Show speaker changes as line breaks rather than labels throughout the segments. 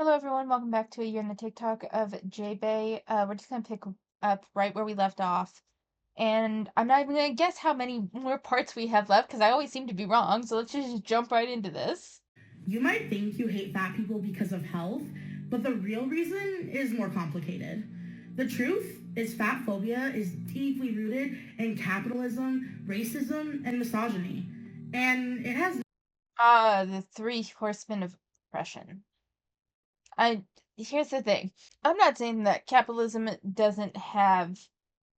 Hello, everyone. Welcome back to a year in the TikTok of Jaebae. We're just gonna pick up right where we left off, and I'm not even gonna guess how many more parts we have left because I always seem to be wrong. So let's just jump right into this.
You might think you hate fat people because of health, but the real reason is more complicated. The truth is, fat phobia is deeply rooted in capitalism, racism, and misogyny. And it has
The three horsemen of oppression. I Here's the thing. I'm not saying that capitalism doesn't have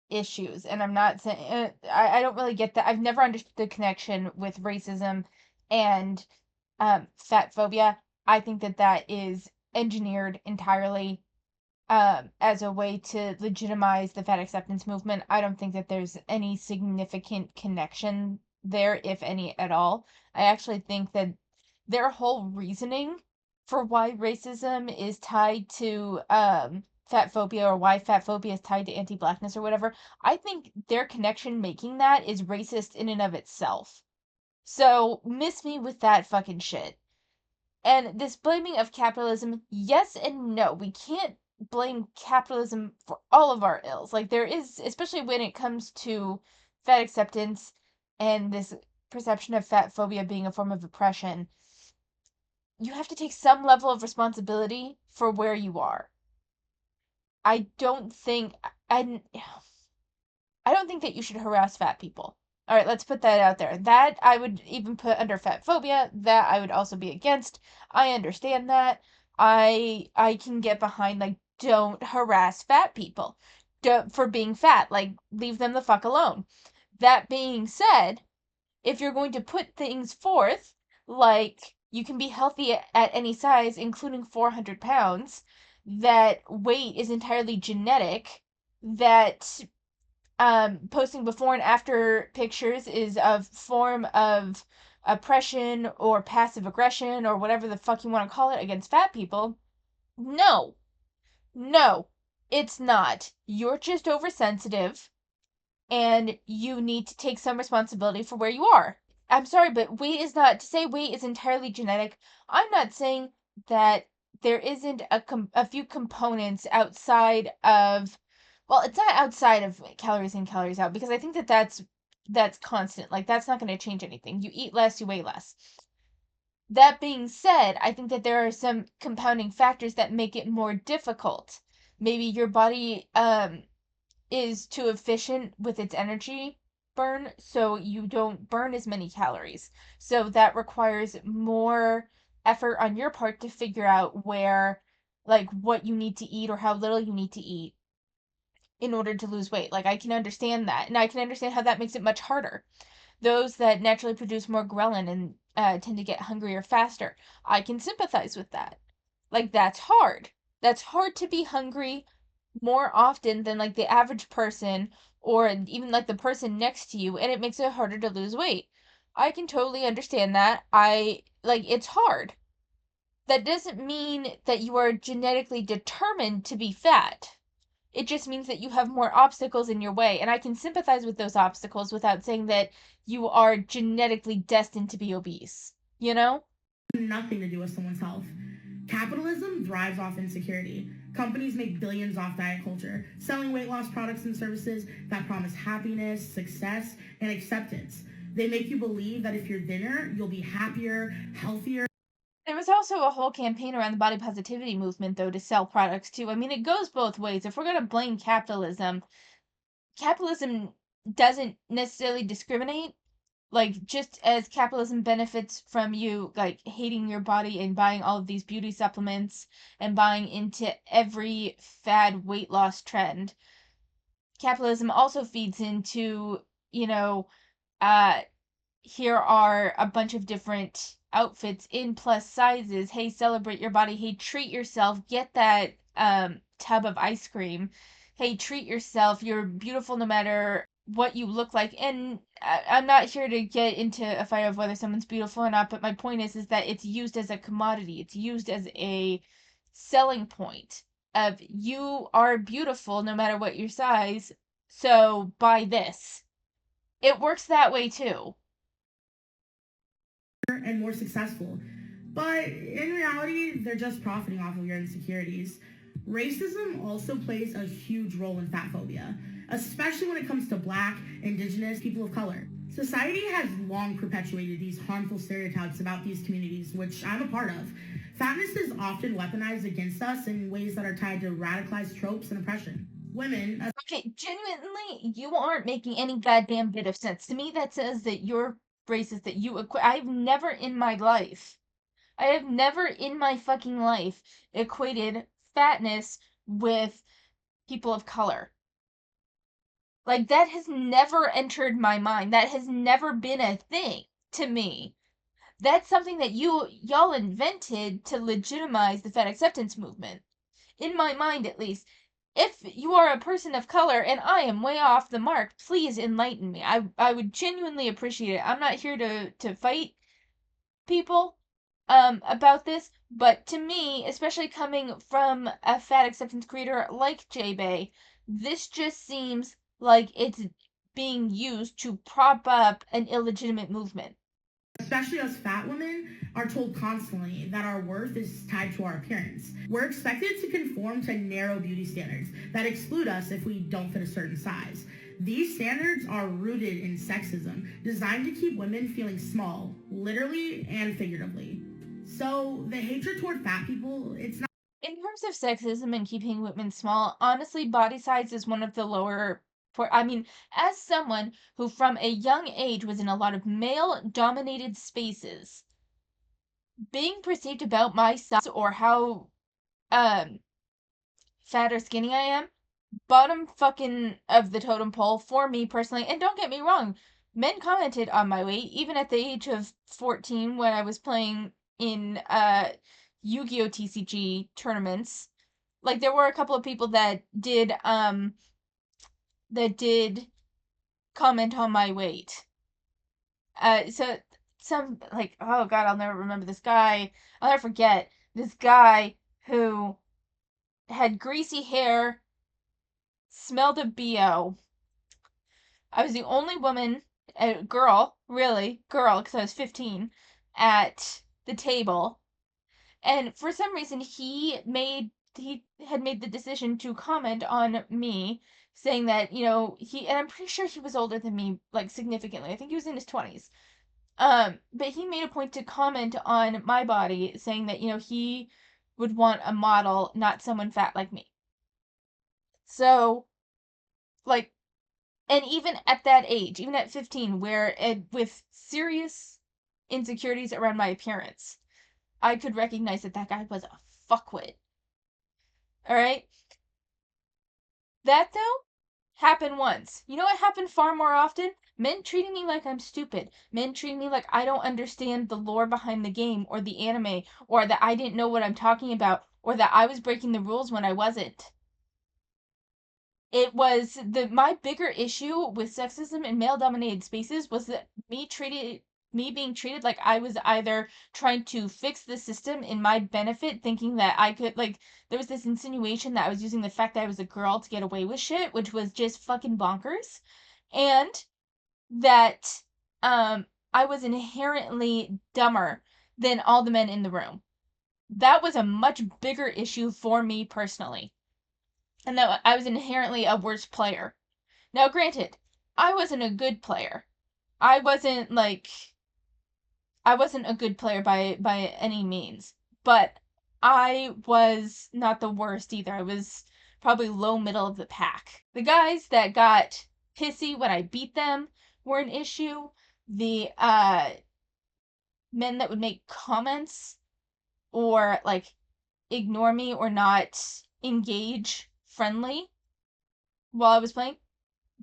issues, and I'm not saying I don't really get that. I've never understood the connection with racism and fat phobia. I think that that is engineered entirely as a way to legitimize the fat acceptance movement. I don't think that there's any significant connection there, if any at all. I actually think that their whole reasoning for why racism is tied to fat phobia, or why fat phobia is tied to anti-blackness or whatever, I think their connection making that is racist in and of itself. So miss me with that fucking shit. And this blaming of capitalism, yes and no. We can't blame capitalism for all of our ills. Like, there is, especially when it comes to fat acceptance and this perception of fat phobia being a form of oppression, you have to take some level of responsibility for where you are. I don't think I I don't think that you should harass fat people. All right, let's put that out there. That I would even put under fat phobia. That I would also be against. I understand that. I can get behind, like, don't harass fat people. Don't, for being fat. Like, leave them the fuck alone. That being said, if you're going to put things forth, like you can be healthy at any size, including 400 pounds, that weight is entirely genetic, that posting before and after pictures is a form of oppression or passive aggression or whatever the fuck you want to call it against fat people. No, no, it's not. You're just oversensitive and you need to take some responsibility for where you are. I'm sorry, but weight is not, to say weight is entirely genetic. I'm not saying that there isn't a few components outside of, well, it's not outside of calories in, calories out, because I think that that's constant. Like, that's not going to change anything. You eat less, you weigh less. That being said, I think that there are some compounding factors that make it more difficult. Maybe your body is too efficient with its energy burn, so you don't burn as many calories. So that requires more effort on your part to figure out where, like, what you need to eat or how little you need to eat in order to lose weight. Like, I can understand that, and I can understand how that makes it much harder. Those that naturally produce more ghrelin and tend to get hungrier faster, I can sympathize with that. Like, that's hard. That's hard to be hungry more often than, like, the average person, or even like the person next to you, and it makes it harder to lose weight. I can totally understand that. It's hard. That doesn't mean that you are genetically determined to be fat. It just means that you have more obstacles in your way, and I can sympathize with those obstacles without saying that you are genetically destined to be obese. You know?
nothing to do with someone's health. Capitalism thrives off insecurity. Companies make billions off diet culture, selling weight loss products and services that promise happiness, success, and acceptance. They make you believe that if you're thinner, you'll be happier, healthier.
There was also a whole campaign around the body positivity movement, though, to sell products too. I mean, it goes both ways. If we're going to blame capitalism, capitalism doesn't necessarily discriminate. Like, just as capitalism benefits from you, like, hating your body and buying all of these beauty supplements and buying into every fad weight loss trend, capitalism also feeds into, you know, uh, here are a bunch of different outfits in plus sizes. Hey, celebrate your body. Hey, treat yourself. Get that tub of ice cream. Hey, treat yourself. You're beautiful no matter what you look like. And I'm not here to get into a fight of whether someone's beautiful or not, but my point is that it's used as a commodity. It's used as a selling point of, you are beautiful no matter what your size, so buy this. It works that way too.
And more successful. But in reality, they're just profiting off of your insecurities. Racism also plays a huge role in fat phobia, especially when it comes to black, indigenous, people of color. Society has long perpetuated these harmful stereotypes about these communities, which I'm a part of. Fatness is often weaponized against us in ways that are tied to radicalized tropes and oppression. Women,
Okay, genuinely, you aren't making any goddamn bit of sense. To me, that says that you're racist, that you I've never in my life, I have never in my fucking life equated fatness with people of color. Like, that has never entered my mind. That has never been a thing to me. That's something that y'all invented to legitimize the fat acceptance movement. In my mind, at least. If you are a person of color and I am way off the mark, please enlighten me. I would genuinely appreciate it. I'm not here to fight people about this, but to me, especially coming from a fat acceptance creator like Jaebae, this just seems like it's being used to prop up an illegitimate movement.
especially us fat women, are told constantly that our worth is tied to our appearance. We're expected to conform to narrow beauty standards that exclude us if we don't fit a certain size. These standards are rooted in sexism, designed to keep women feeling small, literally and figuratively. So the hatred toward fat people, it's not.
In terms of sexism and keeping women small, honestly, body size is one of the lower. I mean, as someone who from a young age was in a lot of male dominated spaces, being perceived about my size or how um fat or skinny I am, bottom fucking of the totem pole for me personally. And don't get me wrong, men commented on my weight even at the age of 14 when I was playing in Yu-Gi-Oh TCG tournaments. Like, there were a couple of people that did comment on my weight. So some, like, oh god, I'll never remember this guy. I'll never forget this guy who had greasy hair, smelled of BO. I was the only woman, girl, really, girl, because I was 15, at the table. And for some reason, he had made the decision to comment on me, saying that, and I'm pretty sure he was older than me, like, significantly. I think he was in his 20s. But he made a point to comment on my body, saying that, he would want a model, not someone fat like me. So, like, and even at that age, even at 15, where with serious insecurities around my appearance, I could recognize that that guy was a fuckwit. All right? That, though, happened once. You know what happened far more often? Men treating me like I'm stupid. Men treating me like I don't understand the lore behind the game or the anime, or that I didn't know what I'm talking about, or that I was breaking the rules when I wasn't. It was my bigger issue with sexism in male dominated spaces was that me being treated like I was either trying to fix the system in my benefit, thinking that I could, like, there was this insinuation that I was using the fact that I was a girl to get away with shit, which was just fucking bonkers, and that I was inherently dumber than all the men in the room. That was a much bigger issue for me personally, and that I was inherently a worse player. Now, granted, I wasn't a good player. I wasn't like I wasn't a good player by any means, but I was not the worst either. I was probably low middle of the pack. The guys that got pissy when I beat them were an issue. The men that would make comments or like ignore me or not engage friendly while I was playing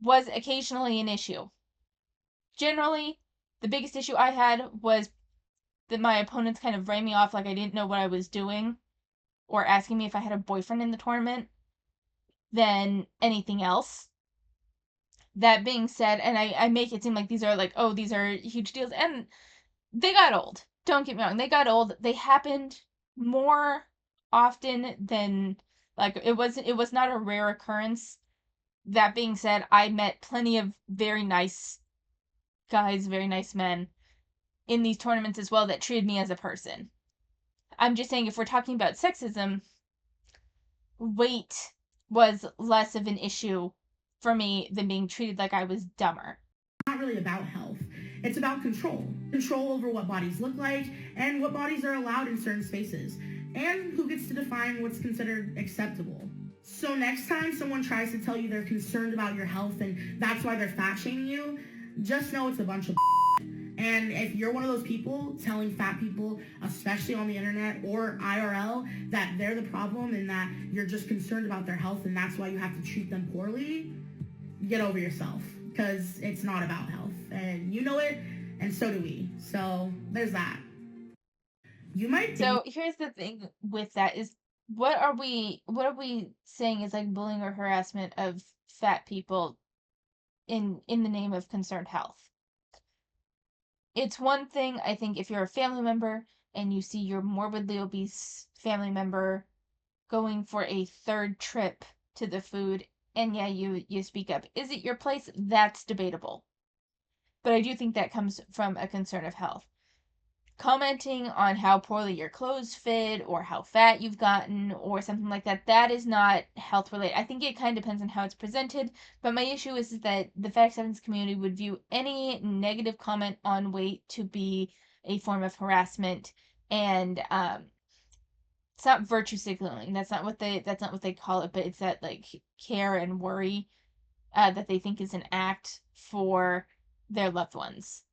was occasionally an issue. Generally, the biggest issue I had was that my opponents kind of ran me off like I didn't know what I was doing, or asking me if I had a boyfriend in the tournament than anything else. That being said, and I make it seem like these are like, oh, these are huge deals, and they got old. Don't get me wrong, they got old. They happened more often than, like, it was not a rare occurrence. That being said, I met plenty of very nice guys, very nice men in these tournaments as well that treated me as a person. I'm just saying if we're talking about sexism, weight was less of an issue for me than being treated like I was dumber.
Not really about health. It's about control. Control over what bodies look like and what bodies are allowed in certain spaces, and who gets to define what's considered acceptable. So next time someone tries to tell you they're concerned about your health and that's why they're fat shaming you, just know it's a bunch of and if you're one of those people telling fat people, especially on the internet or IRL, that they're the problem and that you're just concerned about their health and that's why you have to treat them poorly, get over yourself, because it's not about health. And you know it, and so do we. So there's that. You might think.
So here's the thing with that is what are we saying is like bullying or harassment of fat people in the name of concerned health? It's one thing, I think, if you're a family member and you see your morbidly obese family member going for a third trip to the food and yeah, you speak up. Is it your place? That's debatable. But I do think that comes from a concern of health. Commenting on how poorly your clothes fit or how fat you've gotten or something like that, that is not health related. I think it kind of depends on how it's presented, but my issue is that the fat acceptance community would view any negative comment on weight to be a form of harassment, and it's not virtue signaling. That's not what they call it, but it's that like care and worry that they think is an act for their loved ones.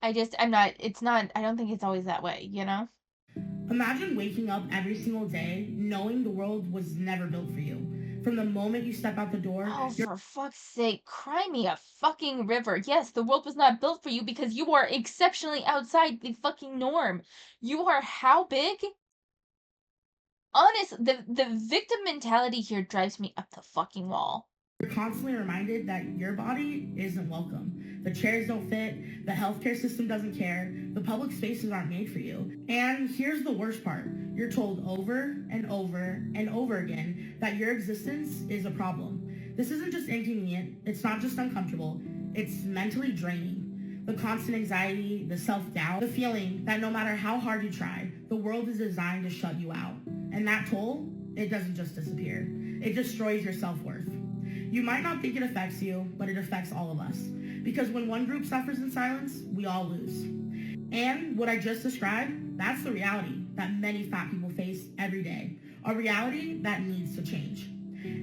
I don't think it's always that way, you know?
Imagine waking up every single day knowing the world was never built for you. From the moment you step out the door,
Oh,
you're
for fuck's sake, cry me a fucking river. Yes, the world was not built for you because you are exceptionally outside the fucking norm. You are how big? Honest, the victim mentality here drives me up the fucking wall.
constantly reminded that your body isn't welcome. The chairs don't fit, the healthcare system doesn't care, the public spaces aren't made for you. And here's the worst part, you're told over and over and over again that your existence is a problem. This isn't just inconvenient, it's not just uncomfortable, it's mentally draining. The constant anxiety, the self doubt, the feeling that no matter how hard you try, the world is designed to shut you out. And that toll, it doesn't just disappear, it destroys your self worth. You might not think it affects you, but it affects all of us. Because when one group suffers in silence, we all lose. And what I just described, that's the reality that many fat people face every day. A reality that needs to change.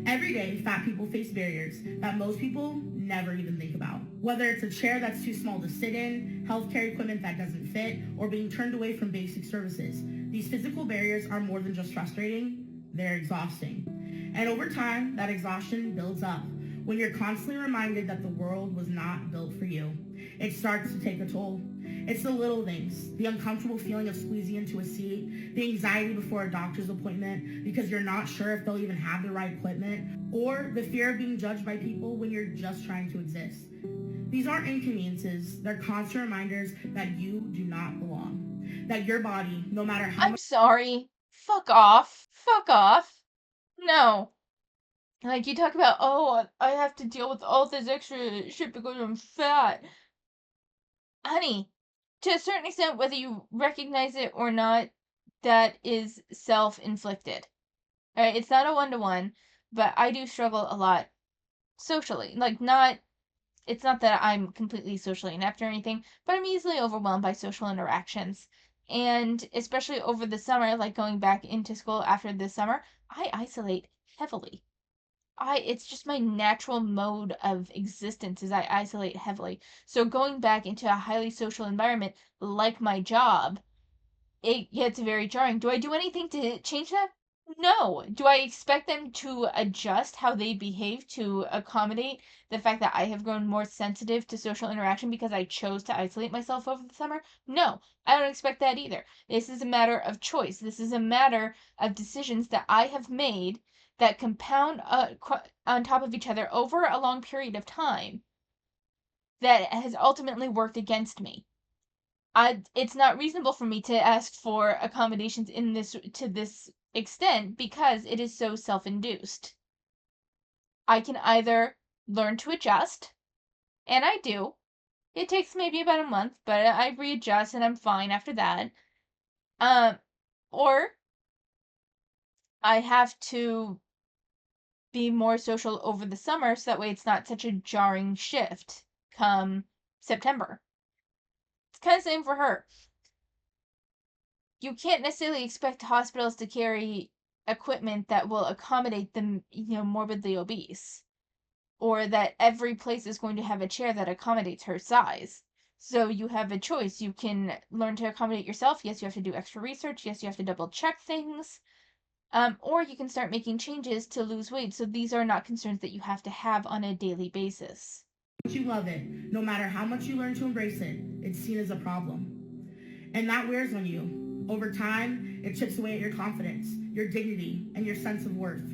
Every day, fat people face barriers that most people never even think about. Whether it's a chair that's too small to sit in, healthcare equipment that doesn't fit, or being turned away from basic services. These physical barriers are more than just frustrating, they're exhausting. And over time, that exhaustion builds up. When you're constantly reminded that the world was not built for you, it starts to take a toll. It's the little things, the uncomfortable feeling of squeezing into a seat, the anxiety before a doctor's appointment because you're not sure if they'll even have the right equipment, or the fear of being judged by people when you're just trying to exist. These aren't inconveniences, they're constant reminders that you do not belong. That your body, no matter how
I'm
much.
sorry. Fuck off. Fuck off. No. Like you talk about, oh, I have to deal with all this extra shit because I'm fat. Honey, to a certain extent, whether you recognize it or not, that is self-inflicted. Alright, it's not a one-to-one, but I do struggle a lot socially. It's not that I'm completely socially inept or anything, but I'm easily overwhelmed by social interactions. And especially over the summer, like going back into school after the summer, I isolate heavily. It's just my natural mode of existence is I isolate heavily. So going back into a highly social environment like my job, it gets very jarring. Do I do anything to change that? No. Do I expect them to adjust how they behave to accommodate the fact that I have grown more sensitive to social interaction because I chose to isolate myself over the summer? No. I don't expect that either. This is a matter of choice. This is a matter of decisions that I have made that compound on top of each other over a long period of time that has ultimately worked against me. It's not reasonable for me to ask for accommodations in this to this extent because it is so self-induced. I can either learn to adjust, and I do. It takes maybe about a month, but I readjust and I'm fine after that. Um, or I have to be more social over the summer so that way it's not such a jarring shift come September. It's kind of the same for her. You can't necessarily expect hospitals to carry equipment that will accommodate the morbidly obese, or that every place is going to have a chair that accommodates her size. So you have a choice. You can learn to accommodate yourself. Yes, you have to do extra research. Yes, you have to double check things. Or you can start making changes to lose weight. So these are not concerns that you have to have on a daily basis.
You love it. No matter how much you learn to embrace it, it's seen as a problem. And that wears on you. Over time, it chips away at your confidence, your dignity, and your sense of worth.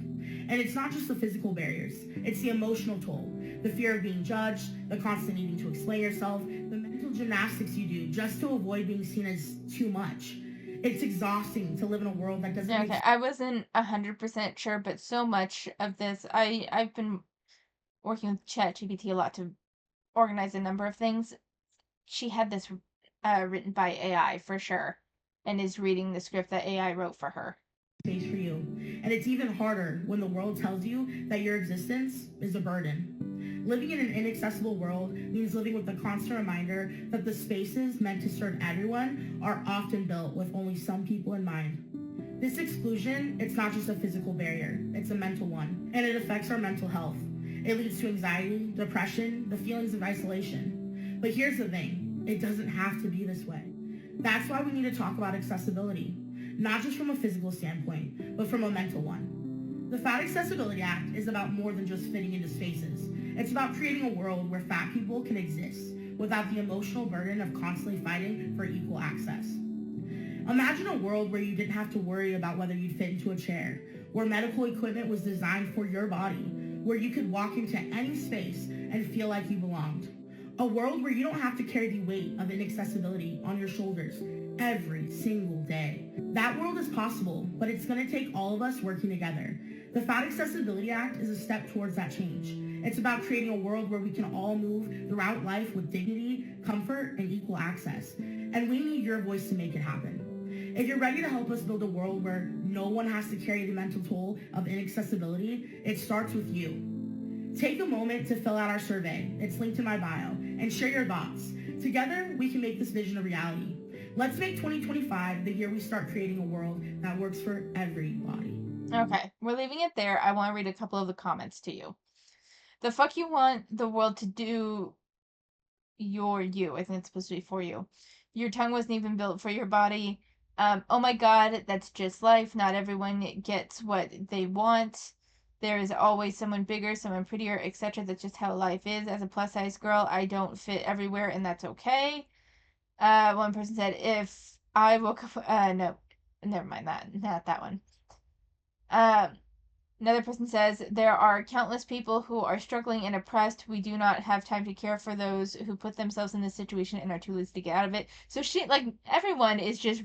And it's not just the physical barriers, it's the emotional toll, the fear of being judged, the constant needing to explain yourself, the mental gymnastics you do just to avoid being seen as too much. It's exhausting to live in a world that doesn't
Okay, I wasn't 100% sure, but so much of this, I've been working with ChatGPT a lot to organize a number of things. She had this written by AI for sure, and is reading the script that AI wrote for her.
Space for you. And it's even harder when the world tells you that your existence is a burden. Living in an inaccessible world means living with the constant reminder that the spaces meant to serve everyone are often built with only some people in mind. This exclusion, it's not just a physical barrier, it's a mental one, and it affects our mental health. It leads to anxiety, depression, the feelings of isolation. But here's the thing, it doesn't have to be this way. That's why we need to talk about accessibility, not just from a physical standpoint, but from a mental one. The Fat Accessibility Act is about more than just fitting into spaces. It's about creating a world where fat people can exist without the emotional burden of constantly fighting for equal access. Imagine a world where you didn't have to worry about whether you'd fit into a chair, where medical equipment was designed for your body, where you could walk into any space and feel like you belonged. A world where you don't have to carry the weight of inaccessibility on your shoulders every single day. That world is possible, but it's going to take all of us working together. The Fat Accessibility Act is a step towards that change. It's about creating a world where we can all move throughout life with dignity, comfort, and equal access. And we need your voice to make it happen. If you're ready to help us build a world where no one has to carry the mental toll of inaccessibility, it starts with you. Take a moment to fill out our survey. It's linked in my bio, and share your thoughts. Together, we can make this vision a reality. Let's make 2025 the year we start creating a world that works for everybody.
Okay, we're leaving it there. I want to read a couple of the comments to you. The fuck you want the world to do you. I think it's supposed to be for you. Your tongue wasn't even built for your body. Oh my god, that's just life. Not everyone gets what they want. There is always someone bigger, someone prettier, etc. That's just how life is. As a plus size girl, I don't fit everywhere, and that's okay. One person said, if I woke up, no, never mind that, not that one. Another person says, there are countless people who are struggling and oppressed. We do not have time to care for those who put themselves in this situation and are too lazy to get out of it. So everyone is just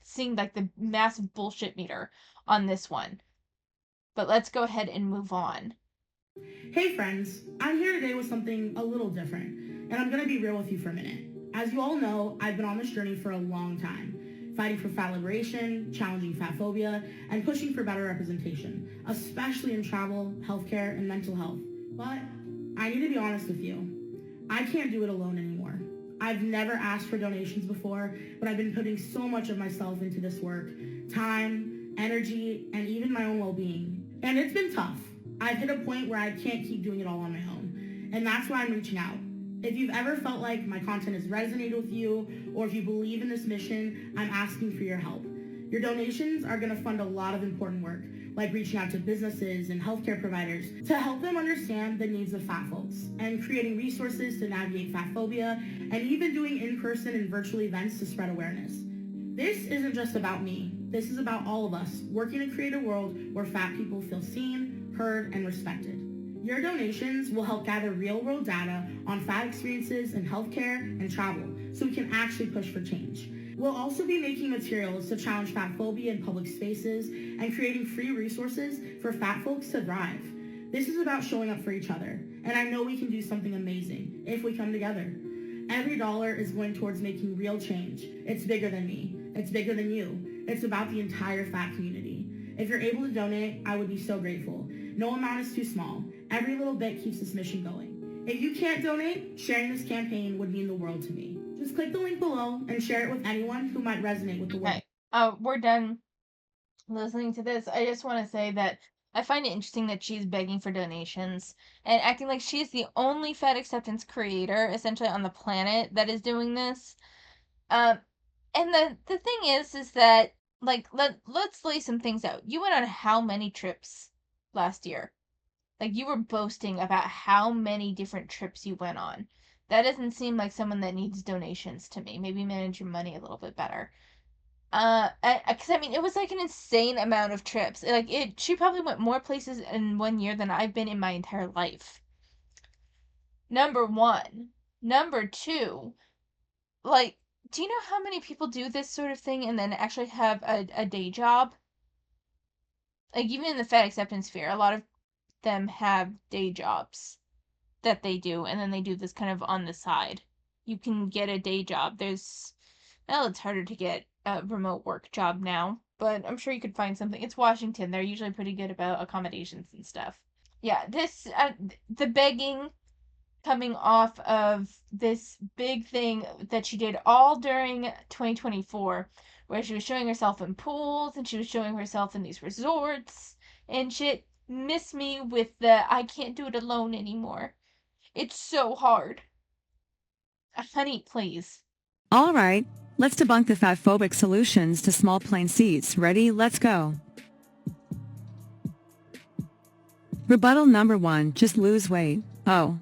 seeing like the massive bullshit meter on this one. But let's go ahead and move on.
Hey friends, I'm here today with something a little different, and I'm gonna be real with you for a minute. As you all know, I've been on this journey for a long time, fighting for fat liberation, challenging fat phobia, and pushing for better representation, especially in travel, healthcare, and mental health. But I need to be honest with you. I can't do it alone anymore. I've never asked for donations before, but I've been putting so much of myself into this work, time, energy, and even my own well-being. And it's been tough. I've hit a point where I can't keep doing it all on my own. And that's why I'm reaching out. If you've ever felt like my content has resonated with you, or if you believe in this mission, I'm asking for your help. Your donations are going to fund a lot of important work, like reaching out to businesses and healthcare providers to help them understand the needs of fat folks, and creating resources to navigate fat phobia, and even doing in-person and virtual events to spread awareness. This isn't just about me. This is about all of us working to create a world where fat people feel seen, heard, and respected. Your donations will help gather real-world data on fat experiences in healthcare and travel, so we can actually push for change. We'll also be making materials to challenge fat phobia in public spaces and creating free resources for fat folks to thrive. This is about showing up for each other, and I know we can do something amazing if we come together. Every dollar is going towards making real change. It's bigger than me. It's bigger than you. It's about the entire fat community. If you're able to donate, I would be so grateful. No amount is too small. Every little bit keeps this mission going. If you can't donate, sharing this campaign would mean the world to me. Just click the link below and share it with anyone who might resonate with the work.
Okay. We're done listening to this. I just want to say that I find it interesting that she's begging for donations and acting like she's the only fat acceptance creator, essentially, on the planet that is doing this. Um, and the thing is that, like, let's lay some things out. You went on how many trips last year? Like, you were boasting about how many different trips you went on. That doesn't seem like someone that needs donations to me. Maybe manage your money a little bit better. Because I mean, it was like an insane amount of trips. Like, she probably went more places in 1 year than I've been in my entire life. Number one. Number two, like, do you know how many people do this sort of thing and then actually have a day job? Like, even in the fat acceptance sphere, a lot of them have day jobs that they do, and then they do this kind of on the side. You can get a day job. Well, it's harder to get a remote work job now, but I'm sure you could find something. It's Washington. They're usually pretty good about accommodations and stuff. Yeah, the begging coming off of this big thing that she did all during 2024, where she was showing herself in pools and she was showing herself in these resorts and shit. Miss me with the I can't do it alone anymore. It's so hard. Honey, please.
All right, let's debunk the fatphobic solutions to small plane seats. Ready? Let's go. Rebuttal number 1, just lose weight. Oh.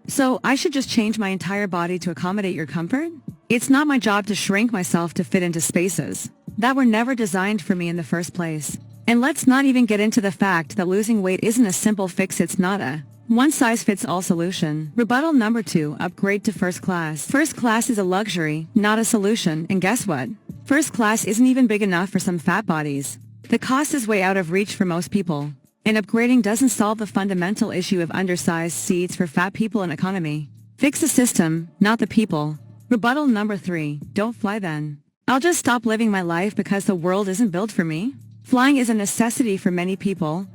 So I should just change my entire body to accommodate your comfort? It's not my job to shrink myself to fit into spaces that were never designed for me in the first place. And let's not even get into the fact that losing weight isn't a simple fix. It's not a one-size-fits-all solution. Rebuttal number 2, upgrade to first class. First class is a luxury, not a solution, and guess what? First class isn't even big enough for some fat bodies. The cost is way out of reach for most people. And upgrading doesn't solve the fundamental issue of undersized seats for fat people in economy. Fix the system, not the people. Rebuttal number 3, don't fly then. I'll just stop living my life because the world isn't built for me. Flying is a necessity for many people,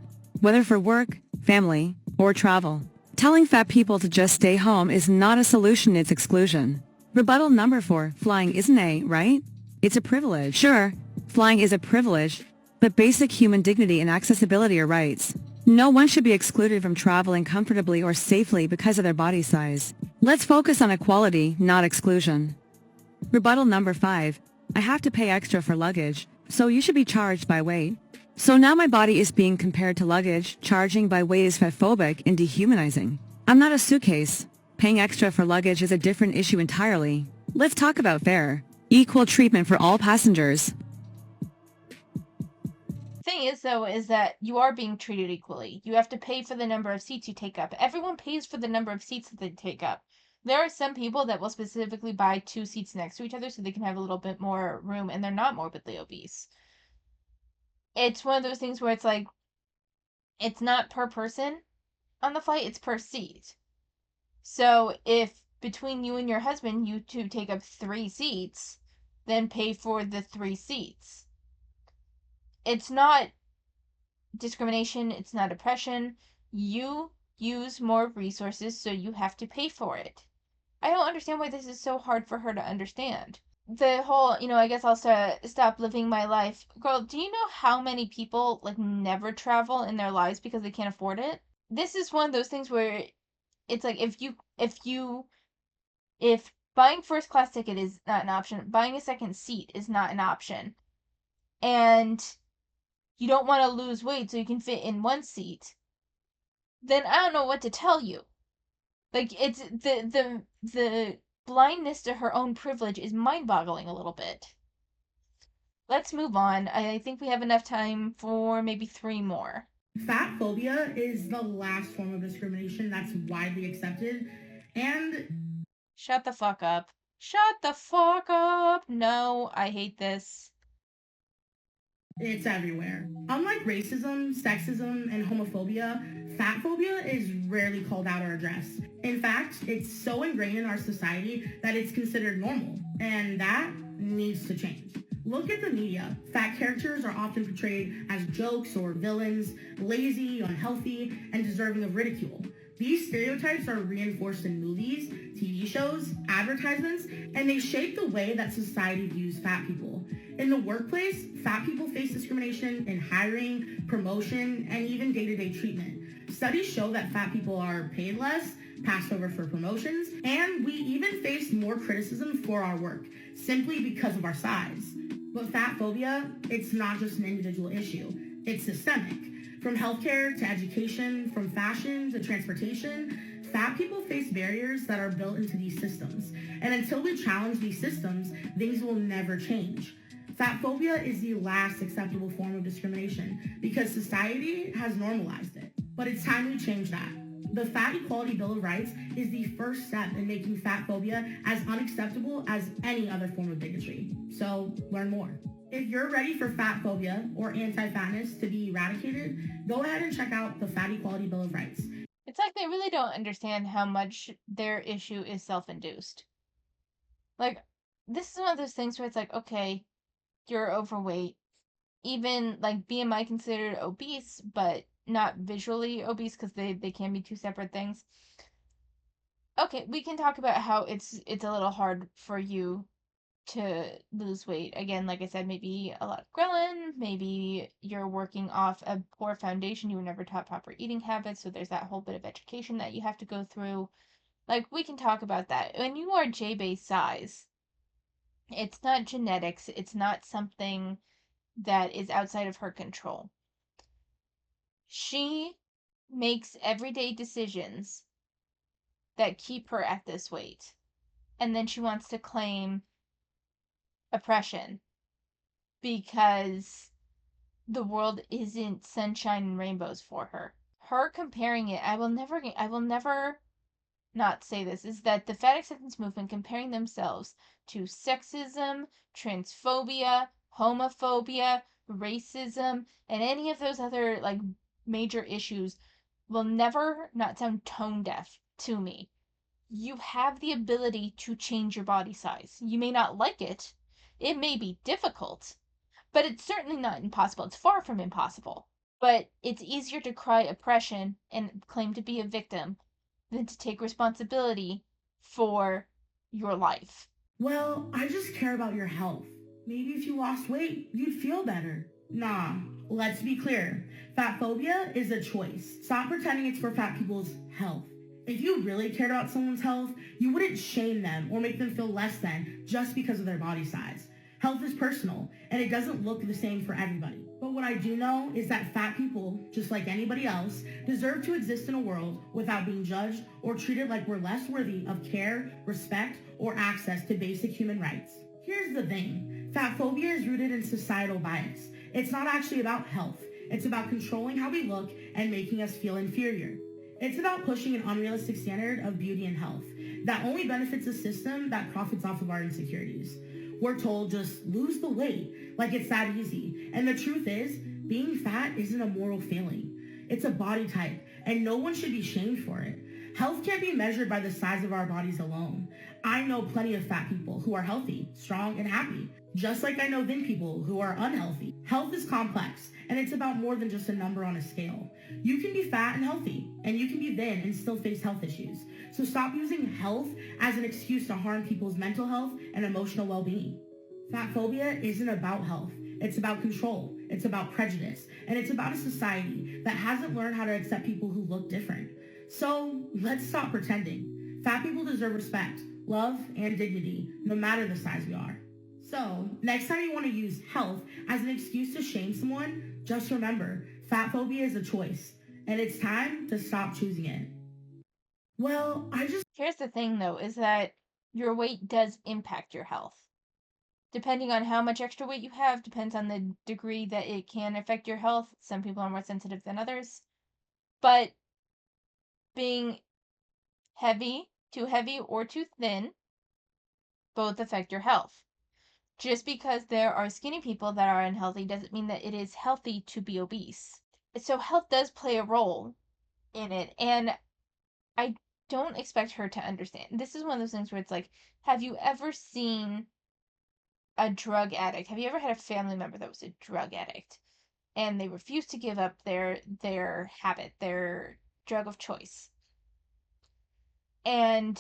whether for work, family, or travel. Telling fat people to just stay home is not a solution, it's exclusion. Rebuttal number 4, flying isn't right? It's a privilege. Sure, flying is a privilege, but basic human dignity and accessibility are rights. No one should be excluded from traveling comfortably or safely because of their body size. Let's focus on equality, not exclusion. Rebuttal number 5, I have to pay extra for luggage, so you should be charged by weight. So now my body is being compared to luggage. Charging by weight is fatphobic and dehumanizing. I'm not a suitcase. Paying extra for luggage is a different issue entirely. Let's talk about fair, equal treatment for all passengers.
Thing is, though, is that you are being treated equally. You have to pay for the number of seats you take up. Everyone pays for the number of seats that they take up. There are some people that will specifically buy 2 seats next to each other so they can have a little bit more room, and they're not morbidly obese. It's one of those things where it's like, it's not per person on the flight, it's per seat. So if between you and your husband, you two take up 3 seats, then pay for the 3 seats. It's not discrimination, it's not oppression. You use more resources, so you have to pay for it. I don't understand why this is so hard for her to understand. The whole, I guess I'll stop living my life. Girl, do you know how many people, like, never travel in their lives because they can't afford it? This is one of those things where it's like, if buying first class ticket is not an option, buying a second seat is not an option, and you don't want to lose weight so you can fit in one seat, then I don't know what to tell you. Like, it's the blindness to her own privilege is mind-boggling a little bit. Let's move on. I think we have enough time for maybe 3 more.
Fat phobia is the last form of discrimination that's widely accepted, and
Shut the fuck up. Shut the fuck up. No, I hate this.
it's everywhere. Unlike racism, sexism, and homophobia, fat phobia is rarely called out or addressed. In fact, it's so ingrained in our society that it's considered normal, and that needs to change. Look at the media. Fat characters are often portrayed as jokes or villains, lazy, unhealthy, and deserving of ridicule. These stereotypes are reinforced in movies, TV shows, advertisements, and they shape the way that society views fat people. In the workplace, fat people face discrimination in hiring, promotion, and even day-to-day treatment. Studies show that fat people are paid less, passed over for promotions, and we even face more criticism for our work, simply because of our size. But fat phobia, it's not just an individual issue. It's systemic. From healthcare to education, from fashion to transportation, fat people face barriers that are built into these systems. And until we challenge these systems, things will never change. Fat phobia is the last acceptable form of discrimination because society has normalized it. But it's time we change that. The Fat Equality Bill of Rights is the first step in making fat phobia as unacceptable as any other form of bigotry. So learn more. If you're ready for fat phobia or anti-fatness to be eradicated, go ahead and check out the Fat Equality Bill of Rights.
It's like they really don't understand how much their issue is self-induced. Like, this is one of those things where it's like, okay, you're overweight. Even, like, BMI considered obese, but not visually obese because they can be two separate things. Okay, we can talk about how it's a little hard for you to lose weight. Again, like I said, maybe a lot of ghrelin, maybe you're working off a poor foundation, you were never taught proper eating habits, so there's that whole bit of education that you have to go through. Like, we can talk about that. When you are Jaebae's size, it's not genetics, it's not something that is outside of her control. She makes everyday decisions that keep her at this weight. And then she wants to claim oppression because the world isn't sunshine and rainbows for her. Her comparing it, I will never not say this, is that the fat acceptance movement comparing themselves to sexism, transphobia, homophobia, racism, and any of those other like major issues will never not sound tone deaf to me. You have the ability to change your body size. You may not like it. It may be difficult, but it's certainly not impossible. It's far from impossible. But it's easier to cry oppression and claim to be a victim than to take responsibility for your life.
Well, I just care about your health. Maybe if you lost weight, you'd feel better. Nah, let's be clear. Fat phobia is a choice. Stop pretending it's for fat people's health. If you really cared about someone's health, you wouldn't shame them or make them feel less than just because of their body size. Health is personal, and it doesn't look the same for everybody. But what I do know is that fat people, just like anybody else, deserve to exist in a world without being judged or treated like we're less worthy of care, respect, or access to basic human rights. Here's the thing. Fat phobia is rooted in societal bias. It's not actually about health. It's about controlling how we look and making us feel inferior. It's about pushing an unrealistic standard of beauty and health that only benefits a system that profits off of our insecurities. We're told just lose the weight, like it's that easy. And the truth is, being fat isn't a moral failing. It's a body type, and no one should be shamed for it. Health can't be measured by the size of our bodies alone. I know plenty of fat people who are healthy, strong, and happy, just like I know thin people who are unhealthy. Health is complex, and it's about more than just a number on a scale. You can be fat and healthy, and you can be thin and still face health issues. So stop using health as an excuse to harm people's mental health and emotional well-being. Fat phobia isn't about health. It's about control. It's about prejudice. And it's about a society that hasn't learned how to accept people who look different. So let's stop pretending. Fat people deserve respect, love, and dignity, no matter the size we are. So next time you want to use health as an excuse to shame someone, just remember, fat phobia is a choice. And it's time to stop choosing it. Well,
Here's the thing though, is that your weight does impact your health. Depending on how much extra weight you have, depends on the degree that it can affect your health. Some people are more sensitive than others. But being heavy, too heavy, or too thin, both affect your health. Just because there are skinny people that are unhealthy doesn't mean that it is healthy to be obese. So health does play a role in it, and I don't expect her to understand. This is one of those things where it's like, have you ever seen a drug addict. Have you ever had a family member that was a drug addict and they refused to give up their habit, their drug of choice? And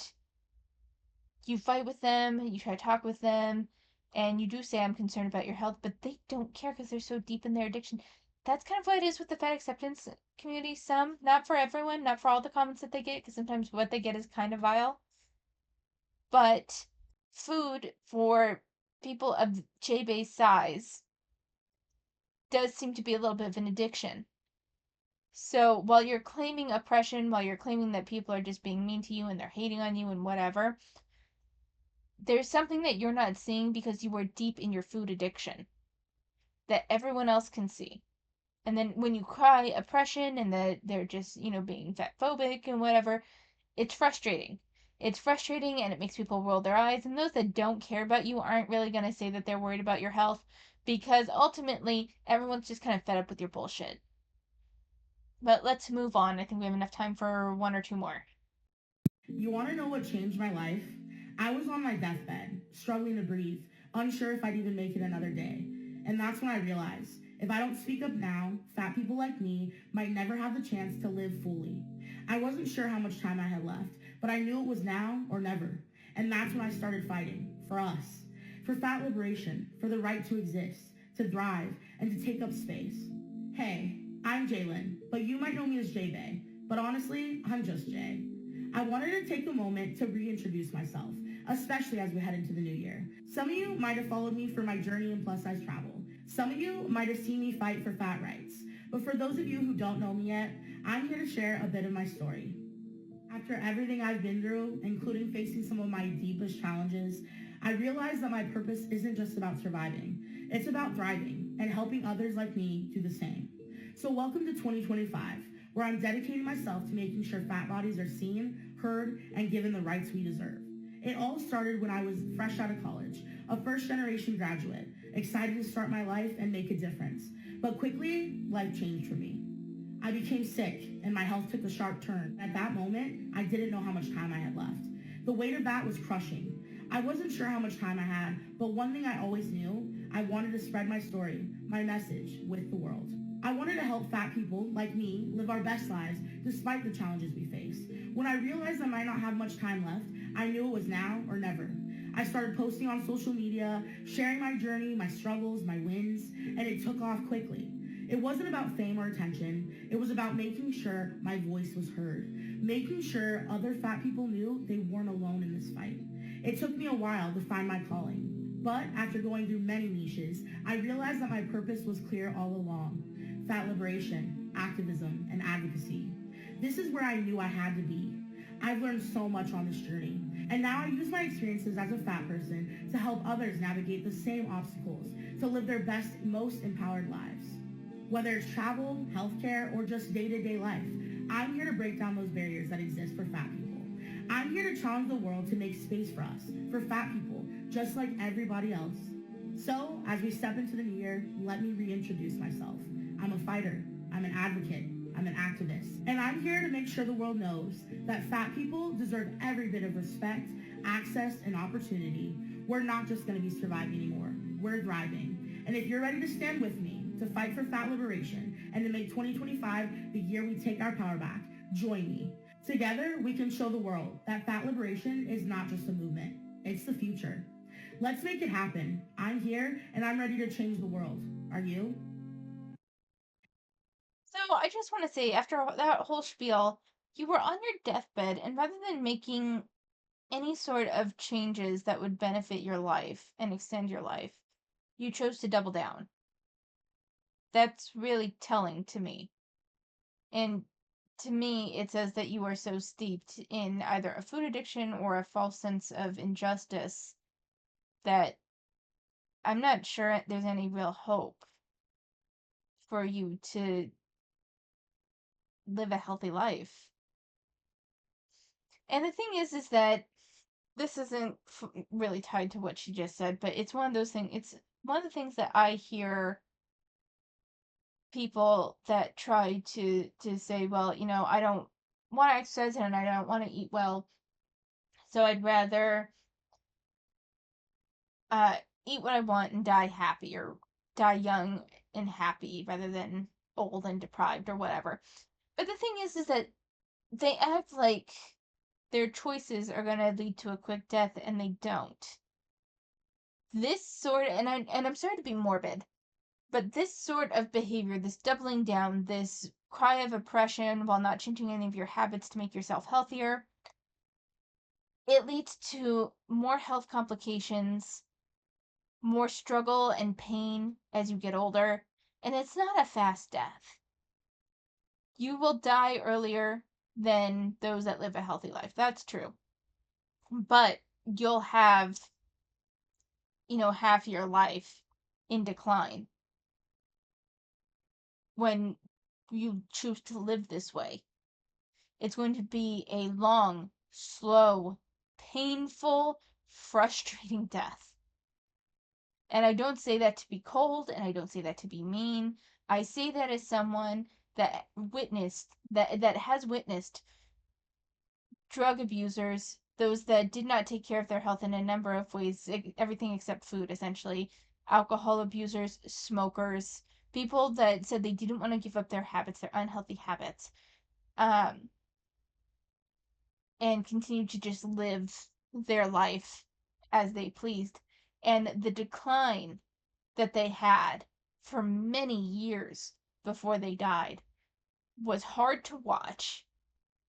you fight with them, you try to talk with them, and you do say, I'm concerned about your health, but they don't care because they're so deep in their addiction. That's kind of what it is with the fat acceptance community. Some, not for everyone, not for all the comments that they get, because sometimes what they get is kind of vile. But food for people of Jaebae's size does seem to be a little bit of an addiction. So while you're claiming oppression, while you're claiming that people are just being mean to you and they're hating on you and whatever, there's something that you're not seeing because you are deep in your food addiction that everyone else can see. And then when you cry oppression and that they're just, being fat phobic and whatever, it's frustrating. It's frustrating and it makes people roll their eyes. And those that don't care about you aren't really going to say that they're worried about your health because ultimately everyone's just kind of fed up with your bullshit. But let's move on. I think we have enough time for one or two more.
You want to know what changed my life? I was on my deathbed, struggling to breathe, unsure if I'd even make it another day. And that's when I realized, if I don't speak up now, fat people like me might never have the chance to live fully. I wasn't sure how much time I had left, but I knew it was now or never. And that's when I started fighting, for us. For fat liberation, for the right to exist, to thrive, and to take up space. Hey, I'm Jalen, but you might know me as Jaebae. But honestly, I'm just Jay. I wanted to take a moment to reintroduce myself, especially as we head into the new year. Some of you might have followed me for my journey in plus size travel. Some of you might have seen me fight for fat rights. But for those of you who don't know me yet, I'm here to share a bit of my story. After everything I've been through, including facing some of my deepest challenges, I realized that my purpose isn't just about surviving. It's about thriving and helping others like me do the same. So welcome to 2025, where I'm dedicating myself to making sure fat bodies are seen, heard, and given the rights we deserve. It all started when I was fresh out of college, a first-generation graduate, excited to start my life and make a difference. But quickly, life changed for me. I became sick and my health took a sharp turn. At that moment, I didn't know how much time I had left. The weight of that was crushing. I wasn't sure how much time I had, but one thing I always knew, I wanted to spread my story, my message, with the world. I wanted to help fat people, like me, live our best lives despite the challenges we face. When I realized I might not have much time left, I knew it was now or never. I started posting on social media, sharing my journey, my struggles, my wins, and it took off quickly. It wasn't about fame or attention. It was about making sure my voice was heard, making sure other fat people knew they weren't alone in this fight. It took me a while to find my calling, but after going through many niches, I realized that my purpose was clear all along. Fat liberation, activism, and advocacy. This is where I knew I had to be. I've learned so much on this journey, and now I use my experiences as a fat person to help others navigate the same obstacles, to live their best, most empowered lives. Whether it's travel, healthcare, or just day-to-day life, I'm here to break down those barriers that exist for fat people. I'm here to challenge the world to make space for us, for fat people, just like everybody else. So, as we step into the new year, let me reintroduce myself. I'm a fighter, I'm an advocate, I'm an activist, and I'm here to make sure the world knows that fat people deserve every bit of respect, access, and opportunity. We're not just going to be surviving anymore, we're thriving. And if you're ready to stand with me, to fight for fat liberation, and to make 2025 the year we take our power back, join me. Together, we can show the world that fat liberation is not just a movement, it's the future. Let's make it happen. I'm here, and I'm ready to change the world. Are you?
So I just want to say, after that whole spiel, you were on your deathbed, and rather than making any sort of changes that would benefit your life and extend your life, you chose to double down. That's really telling to me. And to me, it says that you are so steeped in either a food addiction or a false sense of injustice that I'm not sure there's any real hope for you to live a healthy life. And the thing is that this isn't really tied to what she just said, but it's one of those things. It's one of the things that I hear people that try to say, well, I don't want to exercise and I don't want to eat well, so I'd rather uh eat what I want and die happy, or die young and happy rather than old and deprived or whatever. But the thing is that they act like their choices are going to lead to a quick death, and they don't. This sort of, and I'm sorry to be morbid, but this sort of behavior, this doubling down, this cry of oppression while not changing any of your habits to make yourself healthier, it leads to more health complications, more struggle and pain as you get older, and it's not a fast death. You will die earlier than those that live a healthy life. That's true. But you'll have, half your life in decline when you choose to live this way. It's going to be a long, slow, painful, frustrating death. And I don't say that to be cold, and I don't say that to be mean. I say that as someone that has witnessed drug abusers, those that did not take care of their health in a number of ways, everything except food, essentially, alcohol abusers, smokers, people that said they didn't want to give up their habits, their unhealthy habits, um, and continue to just live their life as they pleased. And the decline that they had for many years before they died was hard to watch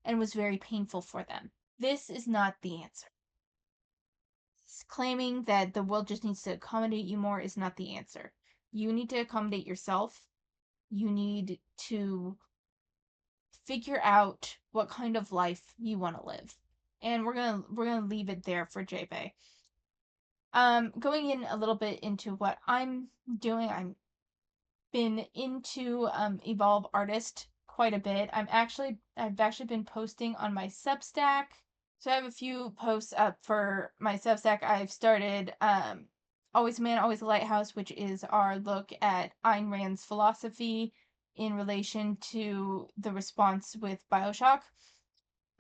and was very painful for them. This is not the answer. Claiming that the world just needs to accommodate you more is not the answer. You need to accommodate yourself. You need to figure out what kind of life you want to live. And we're gonna leave it there for Jaebae. Going in a little bit into what I'm doing, I'm been into Evolve Artist quite a bit. I've actually been posting on my Substack. So I have a few posts up for my Substack. I've started Always a Man, Always a Lighthouse, which is our look at Ayn Rand's philosophy in relation to the response with BioShock.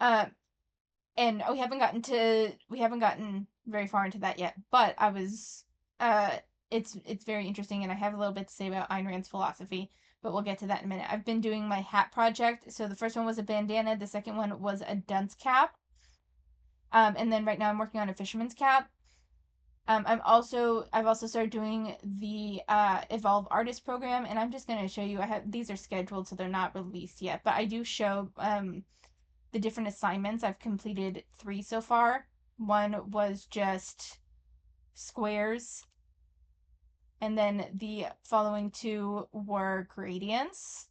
Uh, and we haven't gotten very far into that yet, but I was it's very interesting, and I have a little bit to say about Ayn Rand's philosophy, but we'll get to that in a minute. I've been doing my hat project. So the first one was a bandana, the second one was a dunce cap. And then right now I'm working on a fisherman's cap. I've also started doing the Evolve Artist program, and I'm just gonna show you. I have these are scheduled, so they're not released yet, but I do show the different assignments. I've completed 3 so far. One was just squares, and then the following 2 were gradients.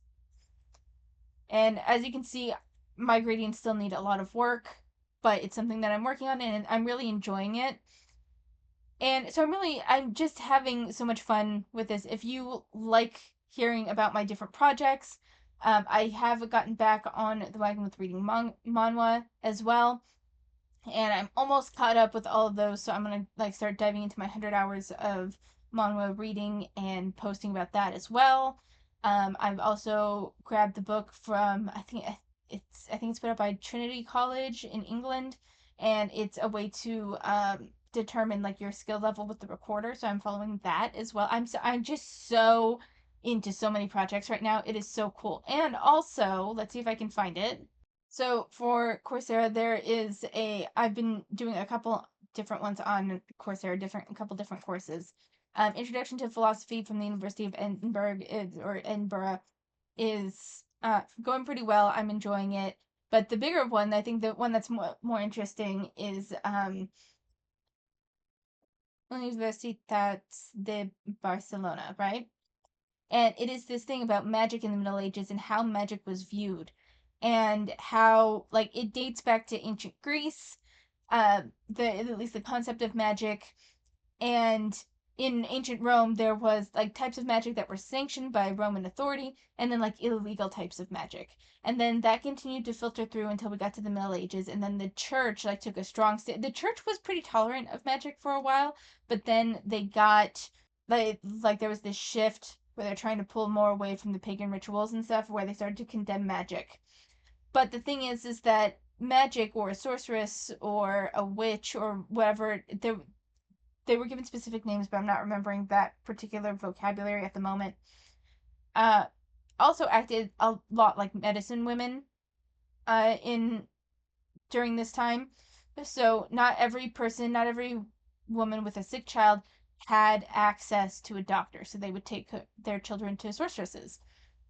And as you can see, my gradients still need a lot of work, but it's something that I'm working on, and I'm really enjoying it. And so I'm just having so much fun with this. If you like hearing about my different projects, I have gotten back on the wagon with reading manhwa as well, and I'm almost caught up with all of those. So I'm gonna start diving into my 100 hours of manhwa reading and posting about that as well. I've also grabbed the book from I think it's put up by Trinity College in England, and it's a way to determine your skill level with the recorder. So I'm following that as well. I'm just so into so many projects right now. It is so cool. And also, let's see if I can find it. So for Coursera, I've been doing a couple different ones on Coursera, a couple different courses. Introduction to Philosophy from the University of Edinburgh is going pretty well. I'm enjoying it. But the bigger one, I think the one that's more interesting is Universitat de Barcelona, right? And it is this thing about magic in the Middle Ages and how magic was viewed, and how it dates back to ancient Greece, at least the concept of magic. And in ancient Rome, there was types of magic that were sanctioned by Roman authority, and then illegal types of magic. And then that continued to filter through until we got to the Middle Ages, and then the church took a strong stand. The church was pretty tolerant of magic for a while, but then they got there was this shift where they're trying to pull more away from the pagan rituals and stuff, where they started to condemn magic. But the thing is that magic, or a sorceress, or a witch, or whatever, they were given specific names, but I'm not remembering that particular vocabulary at the moment. Uh, also acted a lot like medicine women in during this time. So not every person, not every woman with a sick child had access to a doctor, so they would take their children to sorceresses.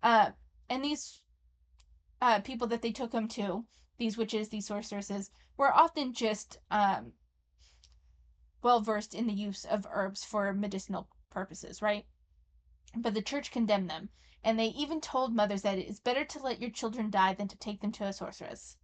Uh, and these people that they took them to, these witches, these sorceresses, were often just well versed in the use of herbs for medicinal purposes, right? But the church condemned them, and they even told mothers that it is better to let your children die than to take them to a sorceress.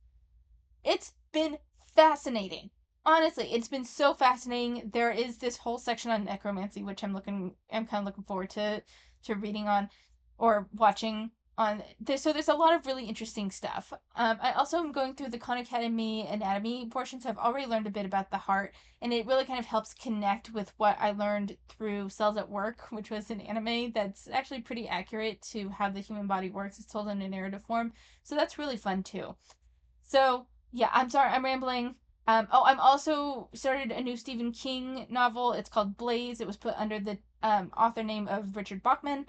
It's been fascinating. Honestly, it's been so fascinating. There is this whole section on necromancy, which I'm kind of looking forward to reading on or watching on this. So there's a lot of really interesting stuff. I also am going through the Khan Academy anatomy portion, so I've already learned a bit about the heart, and it really kind of helps connect with what I learned through Cells at Work, which was an anime that's actually pretty accurate to how the human body works. It's told in a narrative form, so that's really fun too. So yeah, I'm sorry, I'm rambling. I'm also started a new Stephen King novel. It's called Blaze. It was put under the author name of Richard Bachman,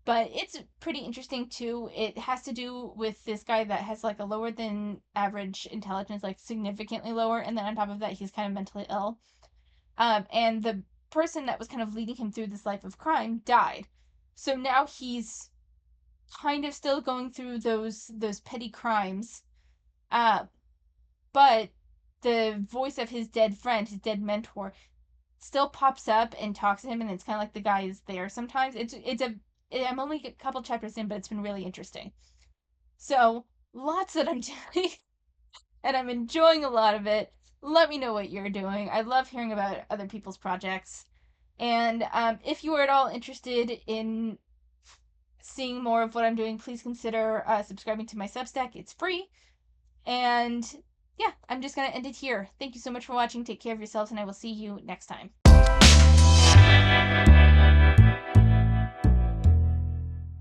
but it's pretty interesting too. It has to do with this guy that has like a lower than average intelligence, like significantly lower, and then on top of that, he's kind of mentally ill. And the person that was kind of leading him through this life of crime died. So now he's kind of still going through those petty crimes. Uh, but the voice of his dead friend, his dead mentor, still pops up and talks to him, and it's kind of like the guy is there sometimes. I'm only a couple chapters in, but it's been really interesting. So lots that I'm doing, and I'm enjoying a lot of it. Let me know what you're doing. I love hearing about other people's projects. And if you are at all interested in seeing more of what I'm doing, please consider subscribing to my Substack. It's free. And yeah, I'm just going to end it here. Thank you so much for watching. Take care of yourselves, and I will see you next time.